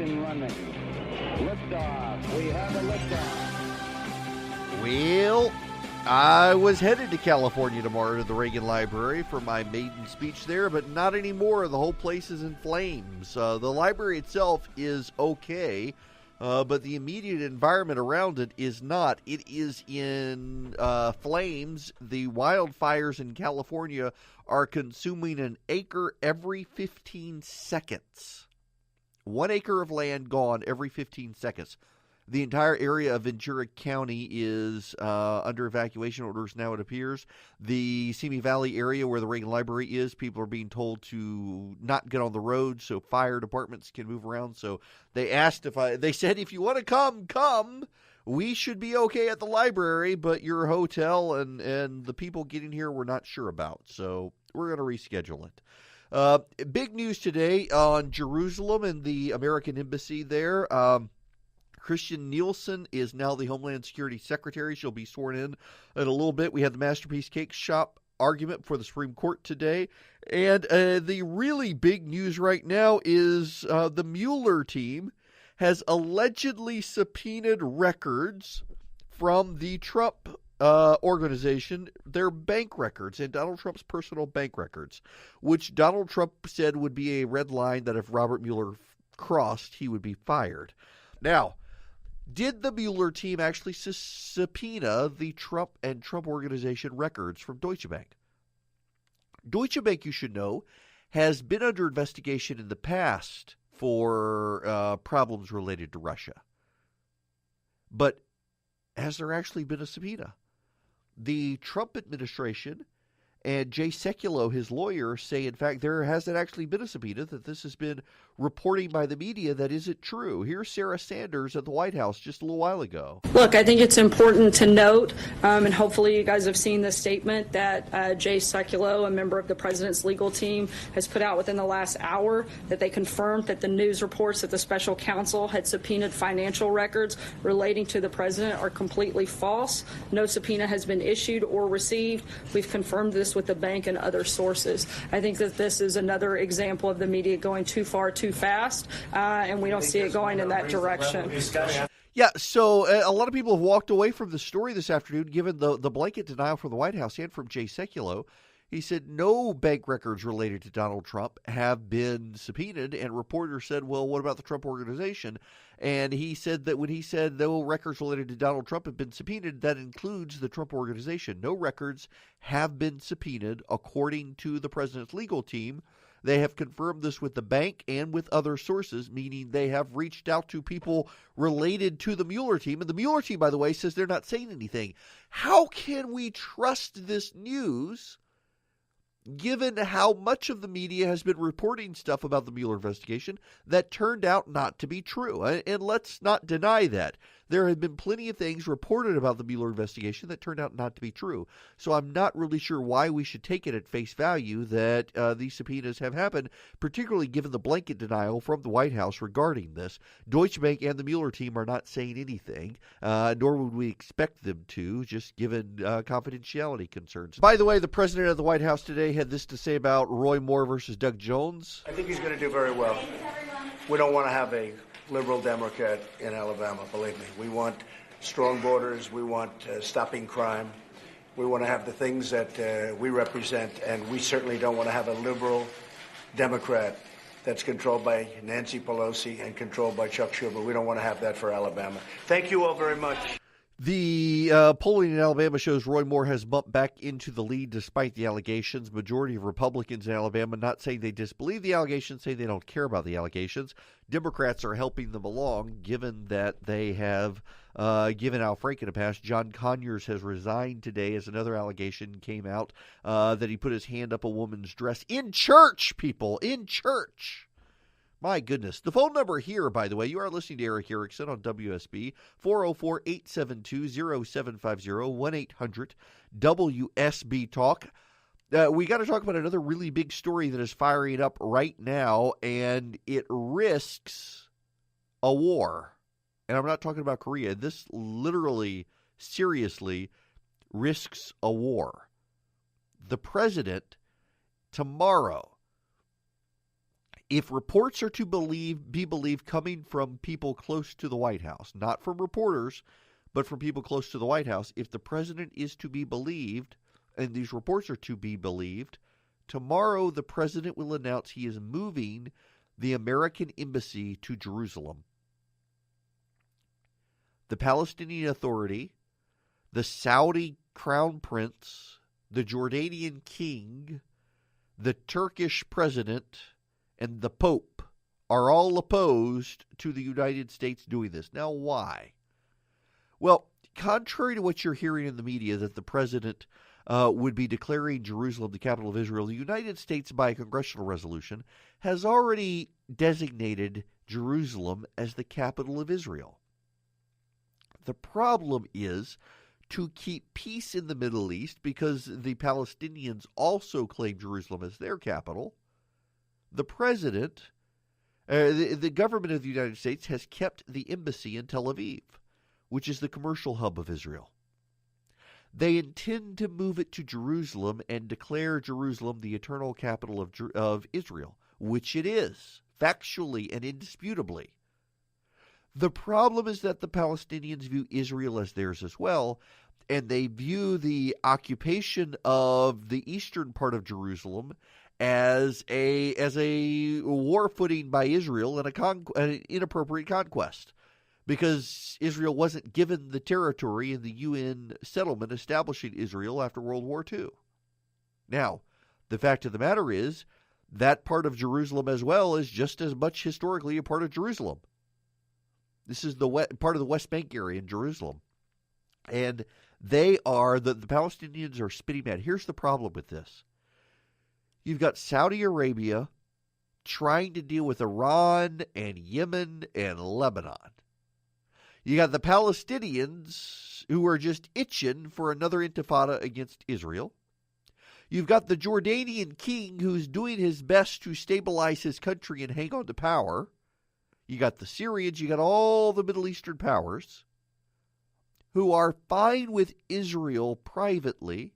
Ignition running. Liftoff. We have a liftoff. Well, I was headed to California tomorrow to the Reagan Library for my maiden speech there, but not anymore. The whole place is in flames. The library itself is okay, but the immediate environment around it is not. It is in flames. The wildfires in California are consuming an acre every 15 seconds. 1 acre of land gone every 15 seconds. The entire area of Ventura County is under evacuation orders now, it appears. The Simi Valley area where the Reagan Library is, people are being told to not get on the road so fire departments can move around. So they said, if you want to come. We should be okay at the library, but your hotel and the people getting here we're not sure about. So we're going to reschedule it. Big news today on Jerusalem and the American embassy there. Christian Nielsen is now the Homeland Security Secretary. She'll be sworn in a little bit. We had the Masterpiece Cake Shop argument before the Supreme Court today. And the really big news right now is the Mueller team has allegedly subpoenaed records from the Trump organization, their bank records and Donald Trump's personal bank records, which Donald Trump said would be a red line that if Robert Mueller crossed, he would be fired. Now, did the Mueller team actually subpoena the Trump and Trump organization records from Deutsche Bank? Deutsche Bank, you should know, has been under investigation in the past for problems related to Russia. But has there actually been a subpoena? The Trump administration and Jay Sekulow, his lawyer, say, in fact, there hasn't actually been a subpoena, that this has been reporting by the media that isn't true. Here's Sarah Sanders at the White House just a little while ago. Look, I think it's important to note, and hopefully you guys have seen this statement that Jay Sekulow, a member of the president's legal team, has put out within the last hour, that they confirmed that the news reports that the special counsel had subpoenaed financial records relating to the president are completely false. No subpoena has been issued or received. We've confirmed this with the bank and other sources. I think that this is another example of the media going too far too fast, and we don't see it going in that direction. Yeah, so a lot of people have walked away from the story this afternoon, given the blanket denial from the White House and from Jay Sekulow. He said no bank records related to Donald Trump have been subpoenaed, and reporters said, well, what about the Trump organization? And he said that when he said no records related to Donald Trump have been subpoenaed, that includes the Trump organization. No records have been subpoenaed, according to the president's legal team. They have confirmed this with the bank and with other sources, meaning they have reached out to people related to the Mueller team. And the Mueller team, by the way, says they're not saying anything. How can we trust this news, given how much of the media has been reporting stuff about the Mueller investigation that turned out not to be true? And let's not deny that. There have been plenty of things reported about the Mueller investigation that turned out not to be true. So I'm not really sure why we should take it at face value that these subpoenas have happened, particularly given the blanket denial from the White House regarding this. Deutsche Bank and the Mueller team are not saying anything, nor would we expect them to, just given confidentiality concerns. By the way, the president of the White House today had this to say about Roy Moore versus Doug Jones. I think he's going to do very well. We don't want to have a liberal Democrat in Alabama, believe me. We want strong borders. We want stopping crime. We want to have the things that we represent, and we certainly don't want to have a liberal Democrat that's controlled by Nancy Pelosi and controlled by Chuck Schumer. We don't want to have that for Alabama. Thank you all very much. The polling in Alabama shows Roy Moore has bumped back into the lead despite the allegations. Majority of Republicans in Alabama not saying they disbelieve the allegations, say they don't care about the allegations. Democrats are helping them along, given that they have given Al Franken a pass. John Conyers has resigned today as another allegation came out that he put his hand up a woman's dress in church, people, in church. My goodness. The phone number here, by the way, you are listening to Erick Erickson on WSB, 404-872-0750, 1-800-WSB-TALK. We got to talk about another really big story that is firing up right now, and it risks a war. And I'm not talking about Korea. This literally, seriously risks a war. The president tomorrow if reports are to be believed coming from people close to the White House, not from reporters, but from people close to the White House, if the president is to be believed, and these reports are to be believed, tomorrow the president will announce he is moving the American embassy to Jerusalem. The Palestinian Authority, the Saudi crown prince, the Jordanian king, the Turkish president, and the Pope are all opposed to the United States doing this. Now, why? Well, contrary to what you're hearing in the media, that the president would be declaring Jerusalem the capital of Israel, the United States, by a congressional resolution, has already designated Jerusalem as the capital of Israel. The problem is to keep peace in the Middle East, because the Palestinians also claim Jerusalem as their capital. The president, the government of the United States, has kept the embassy in Tel Aviv, which is the commercial hub of Israel. They intend to move it to Jerusalem and declare Jerusalem the eternal capital of Israel, which it is, factually and indisputably. The problem is that the Palestinians view Israel as theirs as well, and they view the occupation of the eastern part of Jerusalem as a war footing by Israel and an inappropriate conquest, because Israel wasn't given the territory in the UN settlement establishing Israel after World War II. Now, the fact of the matter is that part of Jerusalem as well is just as much historically a part of Jerusalem. This is the part of the West Bank area in Jerusalem. And the Palestinians are spitting mad. Here's the problem with this. You've got Saudi Arabia trying to deal with Iran and Yemen and Lebanon. You got the Palestinians who are just itching for another intifada against Israel. You've got the Jordanian king who's doing his best to stabilize his country and hang on to power. You got the Syrians, you got all the Middle Eastern powers who are fine with Israel privately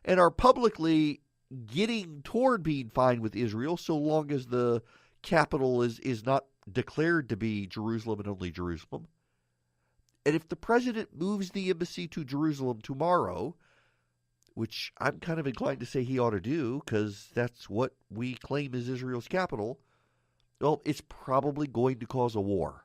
and are publicly getting toward being fine with Israel so long as the capital is not declared to be Jerusalem and only Jerusalem. And if the president moves the embassy to Jerusalem tomorrow, which I'm kind of inclined to say he ought to do because that's what we claim is Israel's capital, well, it's probably going to cause a war.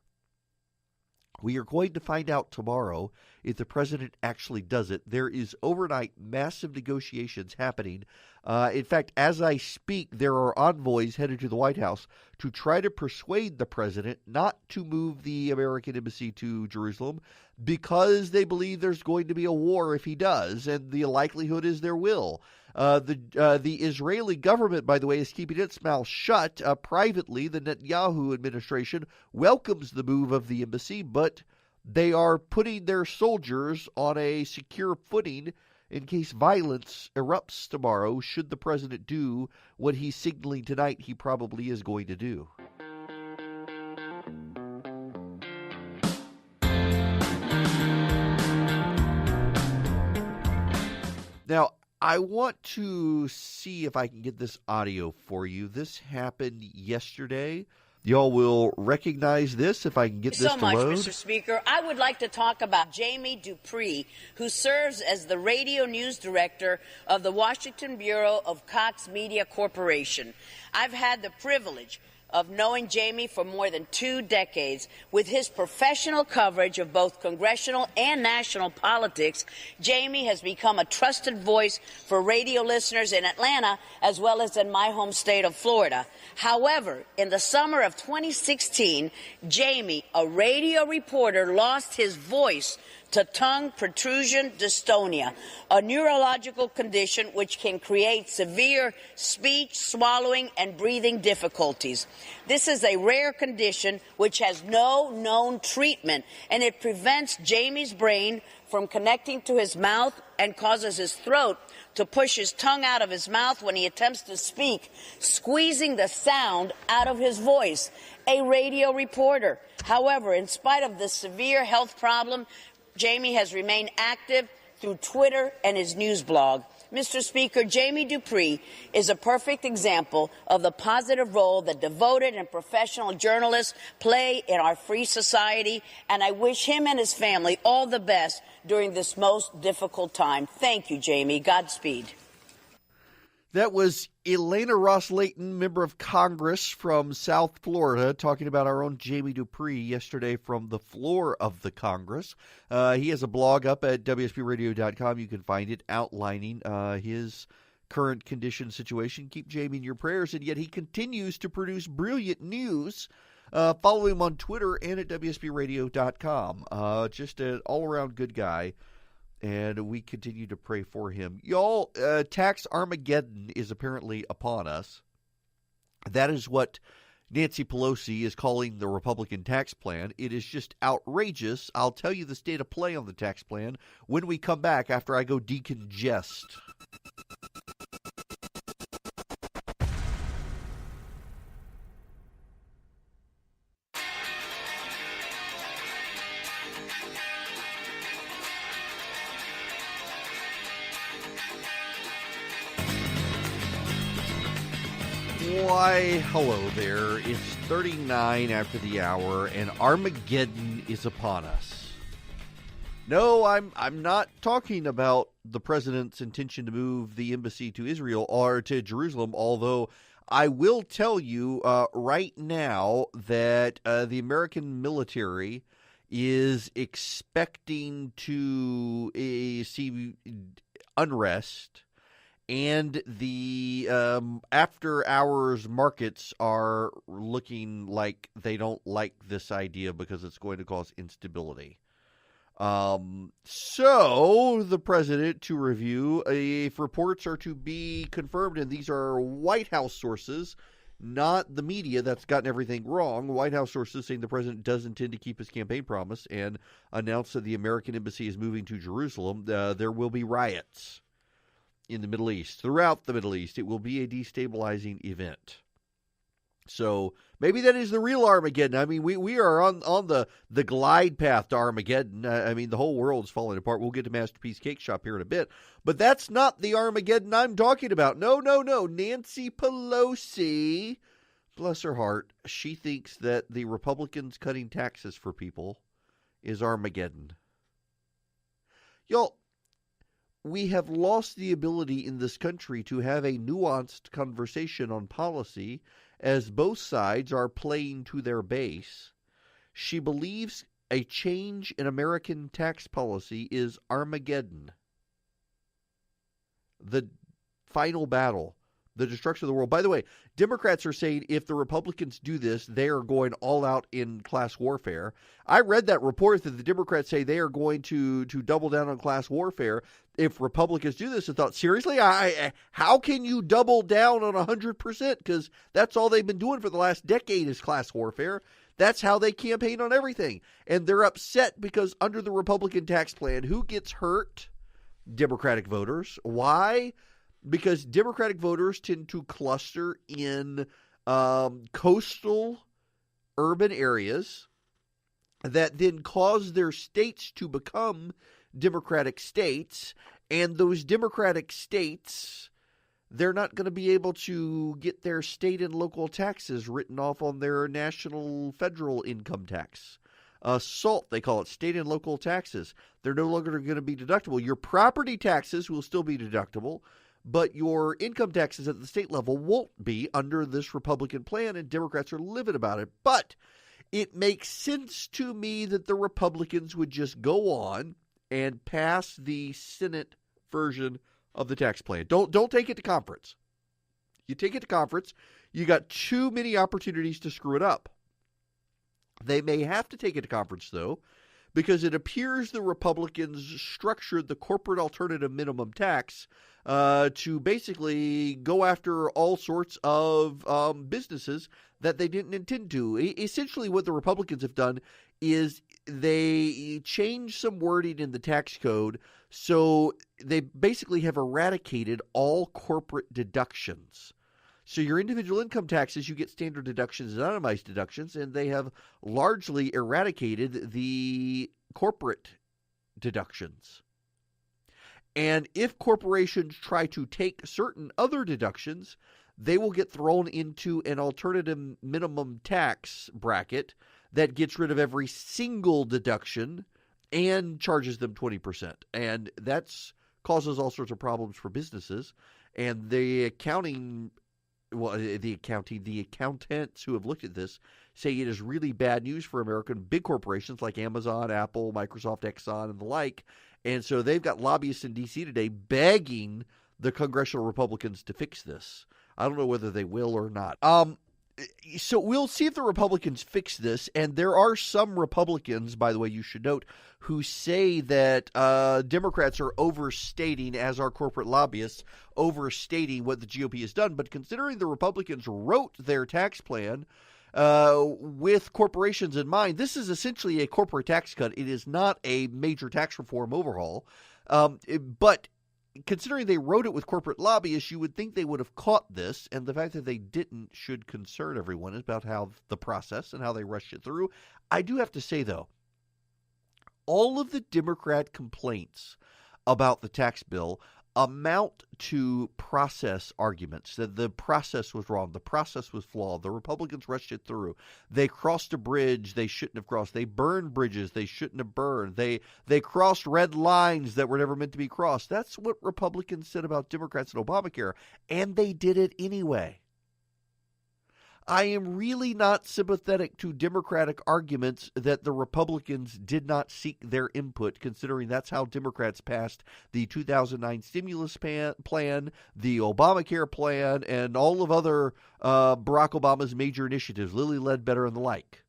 We are going to find out tomorrow if the president actually does it. There is overnight massive negotiations happening. In fact, as I speak, there are envoys headed to the White House to try to persuade the president not to move the American embassy to Jerusalem because they believe there's going to be a war if he does, and the likelihood is there will. The Israeli government, by the way, is keeping its mouth shut. Privately, the Netanyahu administration welcomes the move of the embassy, but they are putting their soldiers on a secure footing in case violence erupts tomorrow, should the president do what he's signaling tonight he probably is going to do. Now, I want to see if I can get this audio for you. This happened yesterday. Y'all will recognize this if I can get this to load. So much, Mr. Speaker. I would like to talk about Jamie Dupree, who serves as the radio news director of the Washington Bureau of Cox Media Corporation. I've had the privilege of knowing Jamie for more than 2 decades. With his professional coverage of both congressional and national politics, Jamie has become a trusted voice for radio listeners in Atlanta as well as in my home state of Florida. However, in the summer of 2016, Jamie, a radio reporter, lost his voice to tongue protrusion dystonia, a neurological condition which can create severe speech, swallowing, and breathing difficulties. This is a rare condition which has no known treatment, and it prevents Jamie's brain from connecting to his mouth and causes his throat to push his tongue out of his mouth when he attempts to speak, squeezing the sound out of his voice. A radio reporter. However, in spite of this severe health problem, Jamie has remained active through Twitter and his news blog. Mr. Speaker, Jamie Dupree is a perfect example of the positive role that devoted and professional journalists play in our free society, and I wish him and his family all the best during this most difficult time. Thank you, Jamie. Godspeed. That was Elena Ross-Layton, member of Congress from South Florida, talking about our own Jamie Dupree yesterday from the floor of the Congress. He has a blog up at WSBRadio.com. You can find it outlining his current condition situation. Keep Jamie in your prayers, and yet he continues to produce brilliant news. Follow him on Twitter and at WSBRadio.com. Just an all-around good guy. And we continue to pray for him. Y'all, tax Armageddon is apparently upon us. That is what Nancy Pelosi is calling the Republican tax plan. It is just outrageous. I'll tell you the state of play on the tax plan when we come back after I go decongest. Why, hello there. It's 39 after the hour, and Armageddon is upon us. No, I'm not talking about the president's intention to move the embassy to Israel or to Jerusalem, although I will tell you right now that the American military is expecting to see unrest. And the after-hours markets are looking like they don't like this idea because it's going to cause instability. So the president to review if reports are to be confirmed, and these are White House sources, not the media that's gotten everything wrong. White House sources saying the president does intend to keep his campaign promise and announce that the American embassy is moving to Jerusalem. There will be riots in the Middle East, throughout the Middle East. It will be a destabilizing event. So maybe that is the real Armageddon. I mean, we are on the glide path to Armageddon. I mean, the whole world's falling apart. We'll get to Masterpiece Cake Shop here in a bit. But that's not the Armageddon I'm talking about. No. Nancy Pelosi, bless her heart, she thinks that the Republicans cutting taxes for people is Armageddon. Y'all, we have lost the ability in this country to have a nuanced conversation on policy as both sides are playing to their base. She believes a change in American tax policy is Armageddon. The final battle, the destruction of the world. By the way, Democrats are saying if the Republicans do this, they are going all out in class warfare. I read that report that the Democrats say they are going to double down on class warfare if Republicans do this, and thought, seriously, how can you double down on 100%? Because that's all they've been doing for the last decade is class warfare. That's how they campaign on everything. And they're upset because under the Republican tax plan, who gets hurt? Democratic voters. Why? Because Democratic voters tend to cluster in coastal urban areas that then cause their states to become Democratic states, and those Democratic states, they're not going to be able to get their state and local taxes written off on their national federal income tax. SALT, they call it, state and local taxes. They're no longer going to be deductible. Your property taxes will still be deductible, but your income taxes at the state level won't be under this Republican plan, and Democrats are livid about it. But it makes sense to me that the Republicans would just go on and pass the Senate version of the tax plan. Don't take it to conference. You take it to conference, you got too many opportunities to screw it up. They may have to take it to conference, though, because it appears the Republicans structured the corporate alternative minimum tax to basically go after all sorts of businesses that they didn't intend to. Essentially, what the Republicans have done is they changed some wording in the tax code, so they basically have eradicated all corporate deductions. So your individual income taxes, you get standard deductions and itemized deductions, and they have largely eradicated the corporate deductions. And if corporations try to take certain other deductions, they will get thrown into an alternative minimum tax bracket that gets rid of every single deduction and charges them 20%. And that's causes all sorts of problems for businesses. And the accountants who have looked at this say it is really bad news for American big corporations like Amazon, Apple, Microsoft, Exxon, and the like. And so they've got lobbyists in D.C. today begging the congressional Republicans to fix this. I don't know whether they will or not. So we'll see if the Republicans fix this. And there are some Republicans, by the way, you should note, who say that Democrats are overstating, as are corporate lobbyists, overstating what the GOP has done. But considering the Republicans wrote their tax plan with corporations in mind, this is essentially a corporate tax cut. It is not a major tax reform overhaul. But considering they wrote it with corporate lobbyists, you would think they would have caught this, and the fact that they didn't should concern everyone about how the process and how they rushed it through. I do have to say, though, all of the Democrat complaints about the tax bill amount to process arguments, that the process was wrong, the process was flawed, the Republicans rushed it through, they crossed a bridge they shouldn't have crossed, they burned bridges they shouldn't have burned, they crossed red lines that were never meant to be crossed. That's what Republicans said about Democrats and Obamacare, and they did it anyway. I am really not sympathetic to Democratic arguments that the Republicans did not seek their input, considering that's how Democrats passed the 2009 stimulus plan, the Obamacare plan, and all of other Barack Obama's major initiatives, Lilly Ledbetter and the like.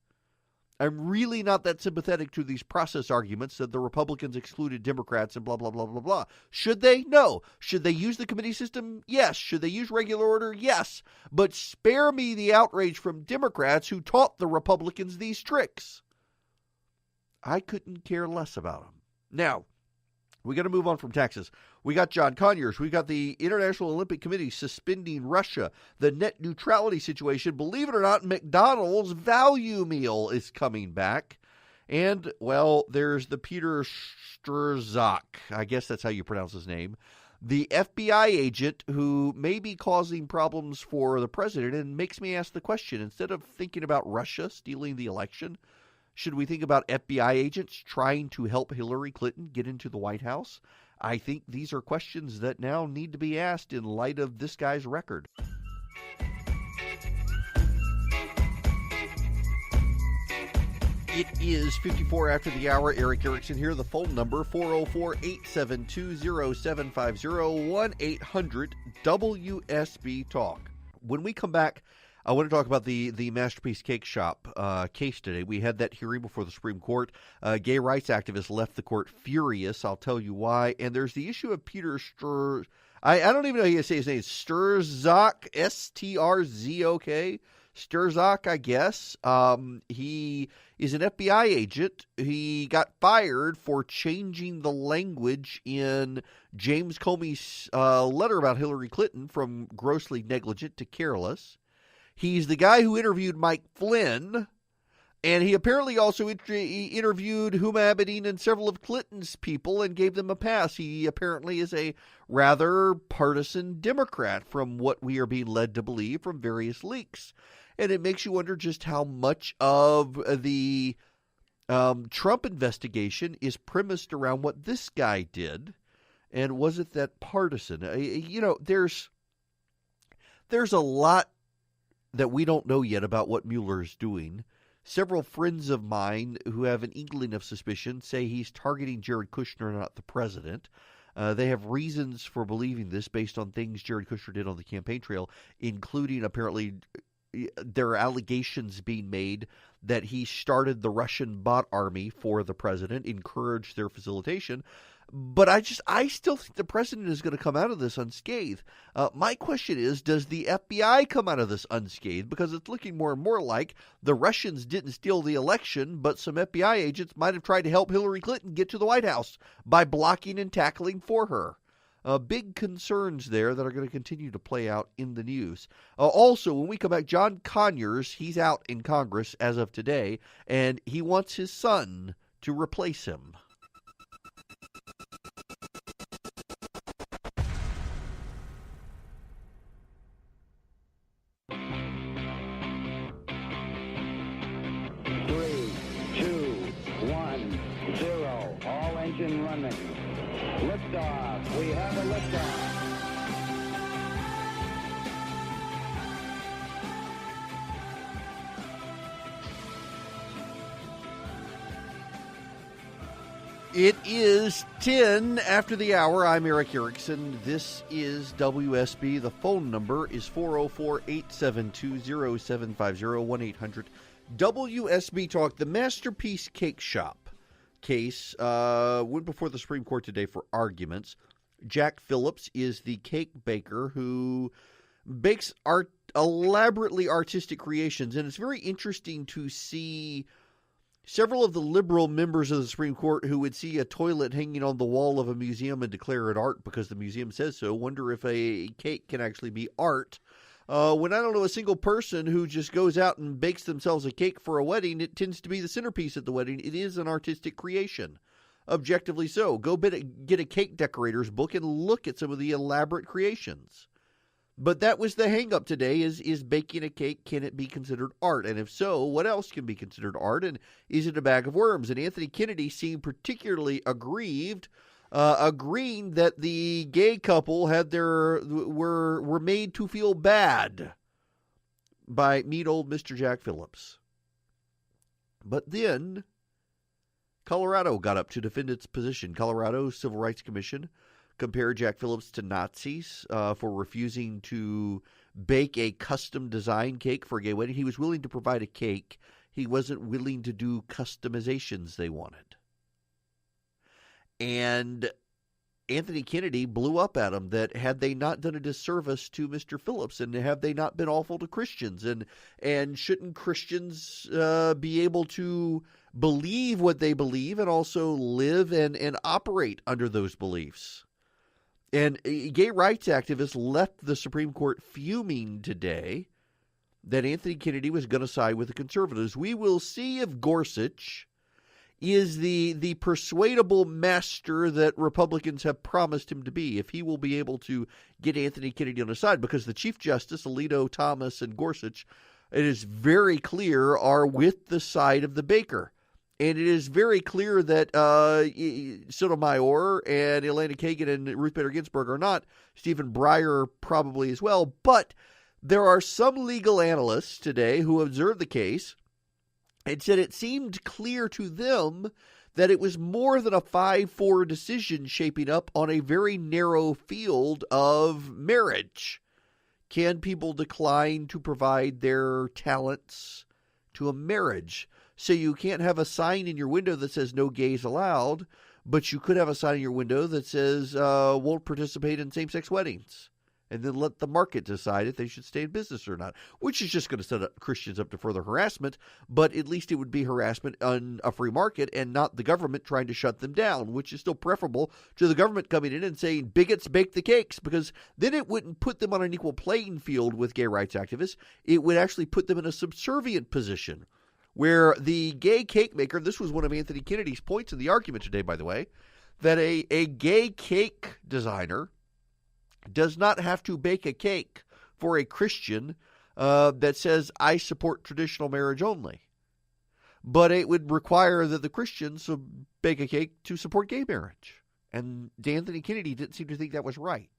I'm really not that sympathetic to these process arguments that the Republicans excluded Democrats and blah, blah, blah, blah, blah. Should they? No. Should they use the committee system? Yes. Should they use regular order? Yes. But spare me the outrage from Democrats who taught the Republicans these tricks. I couldn't care less about them. Now, we got to move on from taxes. We got John Conyers. We got the International Olympic Committee suspending Russia. The net neutrality situation. Believe it or not, McDonald's value meal is coming back. And, well, there's the Peter Strzok. I guess that's how you pronounce his name. The FBI agent who may be causing problems for the president, and makes me ask the question, instead of thinking about Russia stealing the election, should we think about FBI agents trying to help Hillary Clinton get into the White House? I think these are questions that now need to be asked in light of this guy's record. It is 54 after the hour. Erick Erickson here. The phone number, 404-872-0750, 1-800-WSB-TALK. When we come back, I want to talk about the Masterpiece Cake Shop case today. We had that hearing before the Supreme Court. Gay rights activists left the court furious. I'll tell you why. And there's the issue of Peter Strzok. I don't even know how you say his name. Strzok, S-T-R-Z-O-K. Strzok, I guess. He is an FBI agent. He got fired for changing the language in James Comey's letter about Hillary Clinton from grossly negligent to careless. He's the guy who interviewed Mike Flynn, and he apparently also interviewed Huma Abedin and several of Clinton's people and gave them a pass. He apparently is a rather partisan Democrat, from what we are being led to believe from various leaks. And it makes you wonder just how much of the Trump investigation is premised around what this guy did, and was it that partisan? There's a lot that we don't know yet about what Mueller is doing. Several friends of mine who have an inkling of suspicion say he's targeting Jared Kushner, not the president. They have reasons for believing this based on things Jared Kushner did on the campaign trail, including apparently there are allegations being made that he started the Russian bot army for the president, encouraged their facilitation. But I still think the president is going to come out of this unscathed. My question is, does the FBI come out of this unscathed? Because it's looking more and more like the Russians didn't steal the election, but some FBI agents might have tried to help Hillary Clinton get to the White House by blocking and tackling for her. Big concerns there that are going to continue to play out in the news. Also, when we come back, John Conyers, he's out in Congress as of today, and he wants his son to replace him. Liftoff. We have a liftoff. It is 10 after the hour. I'm Erick Erickson. This is WSB. The phone number is 404-872-0750, 1-800-WSB Talk. The Masterpiece Cake Shop case went before the Supreme Court today for arguments. Jack Phillips is the cake baker who bakes elaborately artistic creations, and it's very interesting to see several of the liberal members of the Supreme Court who would see a toilet hanging on the wall of a museum and declare it art because the museum says so, wonder if a cake can actually be art. When I don't know a single person who just goes out and bakes themselves a cake for a wedding, it tends to be the centerpiece at the wedding. It is an artistic creation, objectively so. Go get a cake decorator's book and look at some of the elaborate creations. But that was the hang-up today, is baking a cake, can it be considered art? And if so, what else can be considered art? And is it a bag of worms? And Anthony Kennedy seemed particularly aggrieved, agreeing that the gay couple were made to feel bad by mean old Mr. Jack Phillips. But then Colorado got up to defend its position. Colorado's Civil Rights Commission compared Jack Phillips to Nazis for refusing to bake a custom-designed cake for a gay wedding. He was willing to provide a cake. He wasn't willing to do customizations they wanted. And Anthony Kennedy blew up at him that had they not done a disservice to Mr. Phillips, and have they not been awful to Christians, and shouldn't Christians be able to believe what they believe and also live and operate under those beliefs? And gay rights activists left the Supreme Court fuming today that Anthony Kennedy was going to side with the conservatives. We will see if Gorsuch is the persuadable master that Republicans have promised him to be, if he will be able to get Anthony Kennedy on his side, because the Chief Justice, Alito, Thomas, and Gorsuch, it is very clear, are with the side of the baker. And it is very clear that Sotomayor and Elena Kagan and Ruth Bader Ginsburg are not. Stephen Breyer probably as well. But there are some legal analysts today who observed the case and said it seemed clear to them that it was more than a 5-4 decision shaping up on a very narrow field of marriage. Can people decline to provide their talents to a marriage? So you can't have a sign in your window that says no gays allowed, but you could have a sign in your window that says won't participate in same-sex weddings, and then let the market decide if they should stay in business or not, which is just going to set Christians up to further harassment, but at least it would be harassment on a free market and not the government trying to shut them down, which is still preferable to the government coming in and saying bigots bake the cakes, because then it wouldn't put them on an equal playing field with gay rights activists. It would actually put them in a subservient position, where the gay cake maker, this was one of Anthony Kennedy's points in the argument today, by the way, that a gay cake designer does not have to bake a cake for a Christian that says, I support traditional marriage only. But it would require that the Christians bake a cake to support gay marriage. And Anthony Kennedy didn't seem to think that was right.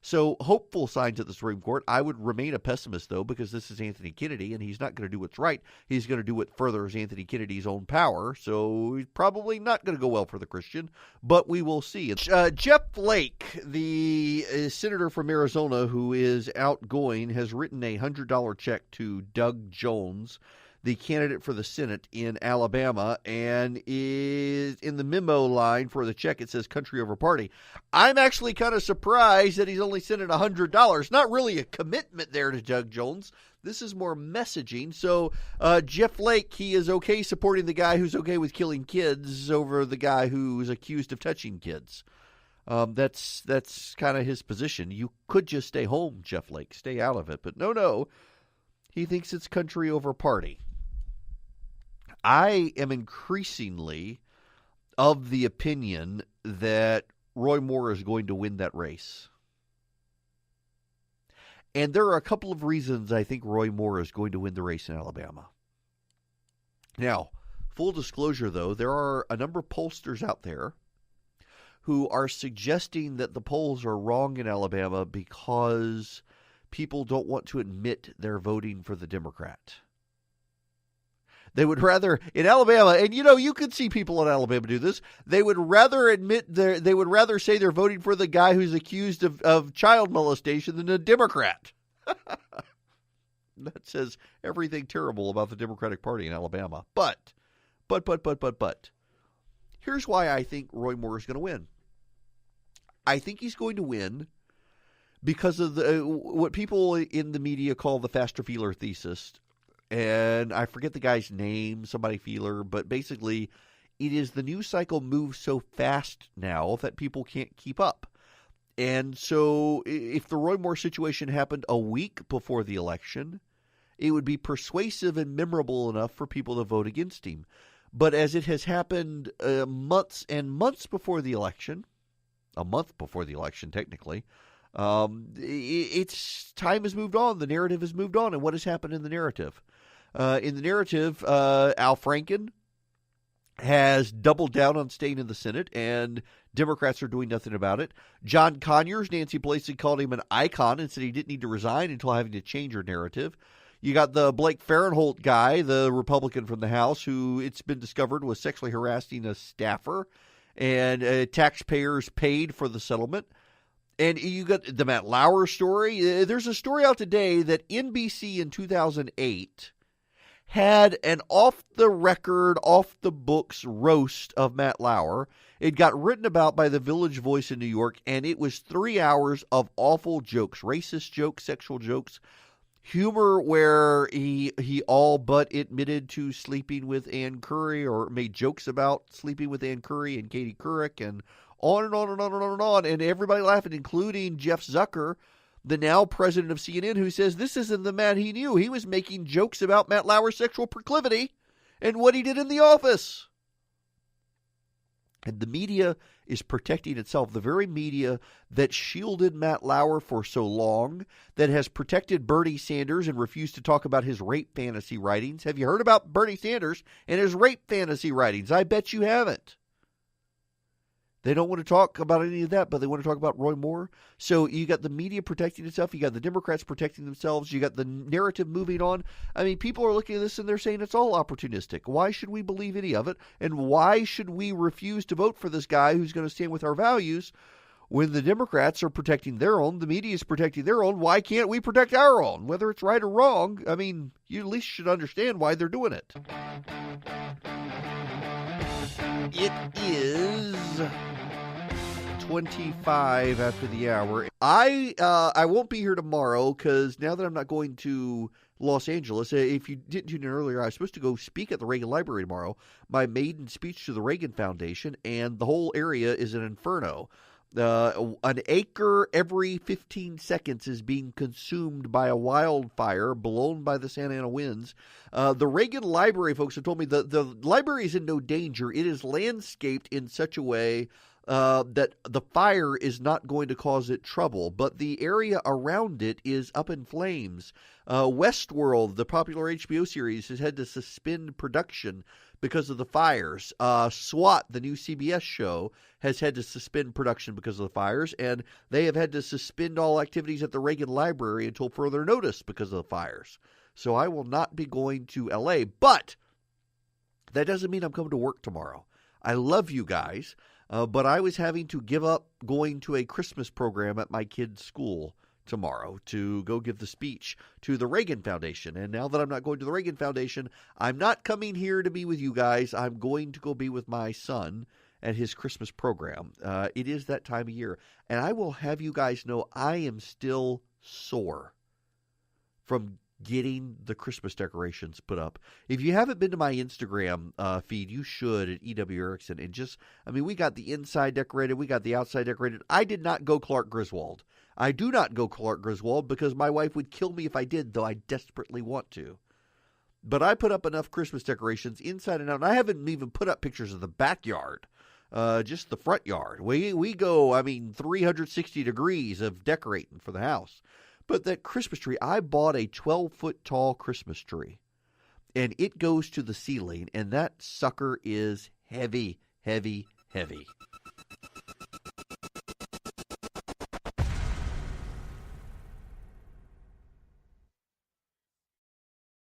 So hopeful signs at the Supreme Court. I would remain a pessimist, though, because this is Anthony Kennedy, and he's not going to do what's right. He's going to do what furthers Anthony Kennedy's own power. So he's probably not going to go well for the Christian, but we will see. Jeff Flake, the senator from Arizona who is outgoing, has written a $100 check to Doug Jones, the candidate for the Senate in Alabama, and is in the memo line for the check. It says country over party. I'm actually kind of surprised that he's only sent it $100. Not really a commitment there to Doug Jones. This is more messaging. So Jeff Flake, he is okay supporting the guy who's okay with killing kids over the guy who's accused of touching kids. That's kind of his position. You could just stay home, Jeff Flake. Stay out of it. But no. He thinks it's country over party. I am increasingly of the opinion that Roy Moore is going to win that race. And there are a couple of reasons I think Roy Moore is going to win the race in Alabama. Now, full disclosure, though, there are a number of pollsters out there who are suggesting that the polls are wrong in Alabama because people don't want to admit they're voting for the Democrat. They would rather, in Alabama, and you could see people in Alabama do this, they would rather say they're voting for the guy who's accused of child molestation than a Democrat. That says everything terrible about the Democratic Party in Alabama. But, here's why I think Roy Moore is going to win. I think he's going to win because of what people in the media call the faster feeler thesis. And I forget the guy's name, somebody feeler, but basically it is the news cycle moves so fast now that people can't keep up. And so if the Roy Moore situation happened a week before the election, it would be persuasive and memorable enough for people to vote against him. But as it has happened months and months before the election, a month before the election technically, it's time has moved on. The narrative has moved on. And what has happened in the narrative? Al Franken has doubled down on staying in the Senate, and Democrats are doing nothing about it. John Conyers, Nancy Pelosi called him an icon and said he didn't need to resign until having to change her narrative. You got the Blake Farenthold guy, the Republican from the House, who it's been discovered was sexually harassing a staffer, and taxpayers paid for the settlement. And you got the Matt Lauer story. There's a story out today that NBC in 2008 had an off-the-record, off-the-books roast of Matt Lauer. It got written about by the Village Voice in New York, and it was 3 hours of awful jokes, racist jokes, sexual jokes, humor where he all but admitted to sleeping with Ann Curry or made jokes about sleeping with Ann Curry and Katie Couric and on and on and on and on and on, and everybody laughing, including Jeff Zucker, the now president of CNN, who says this isn't the man he knew. He was making jokes about Matt Lauer's sexual proclivity and what he did in the office. And the media is protecting itself. The very media that shielded Matt Lauer for so long, that has protected Bernie Sanders and refused to talk about his rape fantasy writings. Have you heard about Bernie Sanders and his rape fantasy writings? I bet you haven't. They don't want to talk about any of that, but they want to talk about Roy Moore. So you got the media protecting itself. You got the Democrats protecting themselves. You got the narrative moving on. I mean, people are looking at this and they're saying it's all opportunistic. Why should we believe any of it? And why should we refuse to vote for this guy who's going to stand with our values when the Democrats are protecting their own, the media is protecting their own? Why can't we protect our own? Whether it's right or wrong, I mean, you at least should understand why they're doing it. It is 25 after the hour. I won't be here tomorrow because now that I'm not going to Los Angeles, if you didn't tune in earlier, I was supposed to go speak at the Reagan Library tomorrow, my maiden speech to the Reagan Foundation, and the whole area is an inferno. An acre every 15 seconds is being consumed by a wildfire blown by the Santa Ana winds. The Reagan Library folks have told me the library is in no danger. It is landscaped in such a way that the fire is not going to cause it trouble, but the area around it is up in flames. Westworld, the popular HBO series, has had to suspend production because of the fires. SWAT, the new CBS show, has had to suspend production because of the fires, and they have had to suspend all activities at the Reagan Library until further notice because of the fires. So I will not be going to LA, but that doesn't mean I'm coming to work tomorrow. I love you guys. But I was having to give up going to a Christmas program at my kid's school tomorrow to go give the speech to the Reagan Foundation. And now that I'm not going to the Reagan Foundation, I'm not coming here to be with you guys. I'm going to go be with my son at his Christmas program. It is that time of year. And I will have you guys know I am still sore from getting the Christmas decorations put up. If you haven't been to my Instagram feed, you should at E.W. Erickson. And just, I mean, we got the inside decorated. We got the outside decorated. I did not go Clark Griswold. I do not go Clark Griswold because my wife would kill me if I did, though I desperately want to. But I put up enough Christmas decorations inside and out. And I haven't even put up pictures of the backyard, just the front yard. We go, I mean, 360 degrees of decorating for the house. But that Christmas tree, I bought a 12-foot tall Christmas tree, and it goes to the ceiling, and that sucker is heavy, heavy, heavy.